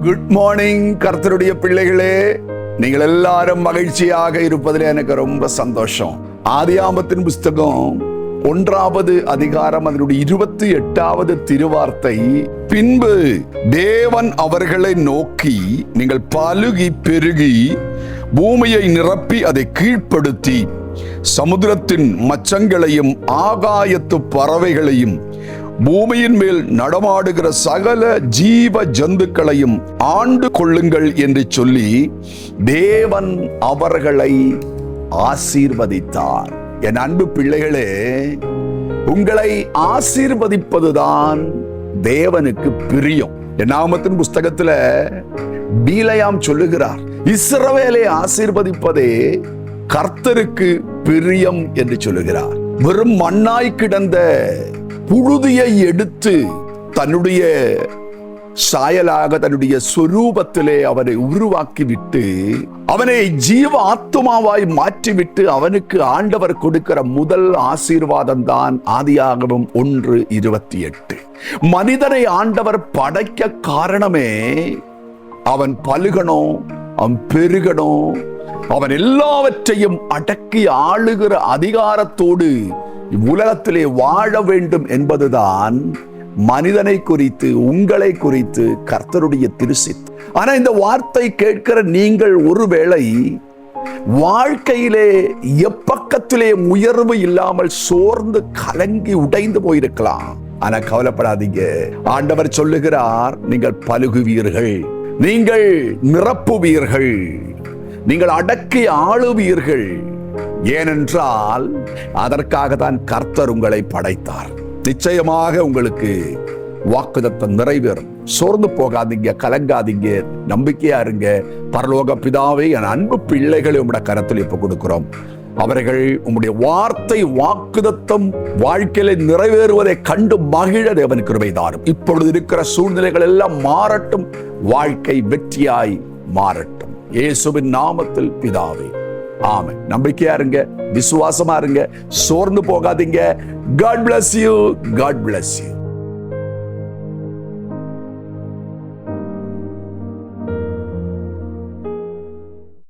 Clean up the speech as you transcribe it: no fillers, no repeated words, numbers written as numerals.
Good morning கர்த்தருடைய பிள்ளைகளே, நீங்கள் எல்லாரும் மகிழ்ச்சியாக இருப்பதில் எனக்கு ரொம்ப சந்தோஷம். ஆதியாகமத்தின் புஸ்தகம் 1வது அதிகாரம் அதனுடைய 28வது திருவார்த்தை, பின்பு தேவன் அவர்களை நோக்கி, நீங்கள் பலுகி பெருகி பூமியை நிரப்பி அதை கீழ்ப்படுத்தி சமுத்திரத்தின் மச்சங்களையும் ஆகாயத்து பறவைகளையும் பூமியின் மேல் நடமாடுகிற சகல ஜீவ ஜந்துக்களையும் ஆண்டு கொள்ளுங்கள் என்று சொல்லி தேவன் அவர்களை ஆசீர்வதித்தார். என் அன்பு பிள்ளைகளே, உங்களை ஆசீர்வதிப்பதுதான் தேவனுக்கு பிரியம். என்னாகமத்தின் புஸ்தகத்துல பீலையாம் சொல்லுகிறார், இஸ்ரவேலை ஆசீர்வதிப்பதே கர்த்தருக்கு பிரியம் என்று சொல்லுகிறார். வெறும் மண்ணாய் கிடந்த புழுதியை எடுத்து தன்னுடைய சாயலாக தன்னுடைய சொரூபத்திலே அவனை உருவாக்கி விட்டு அவனை ஜீவ ஆத்துமாவாய் மாற்றிவிட்டு அவனுக்கு ஆண்டவர் கொடுக்கிற முதல் ஆசீர்வாதம் தான் ஆதியாகமம் 1:28. மனிதனை ஆண்டவர் படைக்க காரணமே அவன் பலுகணும், அவன் பெருகணும், அவன் எல்லாவற்றையும் அடக்கி ஆளுகிற அதிகாரத்தோடு உலகத்திலே வாழ வேண்டும் என்பதுதான் மனிதனை குறித்து, உங்களை குறித்து கர்த்தருடைய திருசித்தம். ஆனா இந்த வார்த்தை கேட்கிற நீங்கள் ஒருவேளை வாழ்க்கையிலே எப்பக்கத்திலே உயர்வு இல்லாமல் சோர்ந்து கலங்கி உடைந்து போயிருக்கலாம். ஆனா கவலைப்படாதீங்க, ஆண்டவர் சொல்லுகிறார், நீங்கள் பலுகுவீர்கள், நீங்கள் நிரப்புவீர்கள், நீங்கள் அடக்கி ஆளுவீர்கள். ஏனென்றால் அதற்காக தான் கர்த்தர் உங்களை படைத்தார். நிச்சயமாக உங்களுக்கு வாக்குத்தத்தம் நிறைவேறும். சோர்ந்து போகாதீங்க, கலங்காதீங்க, நம்பிக்கையா இருங்க. பரலோக பிதாவே, என் அன்பு பிள்ளைகளை உம்முடைய கரத்தில் இப்ப கொடுக்கிறோம். அவர்கள் உம்முடைய வார்த்தை வாக்குத்தத்தம் வாழ்க்கையில நிறைவேறுவதை கண்டு மகிழ தேவன் கிருபை தாரும். இப்பொழுது இருக்கிற சூழ்நிலைகள் எல்லாம் மாறட்டும், வாழ்க்கை வெற்றியாய் மாறட்டும். இயேசுவின் நாமத்தில் பிதாவே, ஆமென். நம்பிக்கையா இருங்க, விசுவாசமா இருங்க, சோர்ந்து போகாதீங்க. God bless you. God bless you.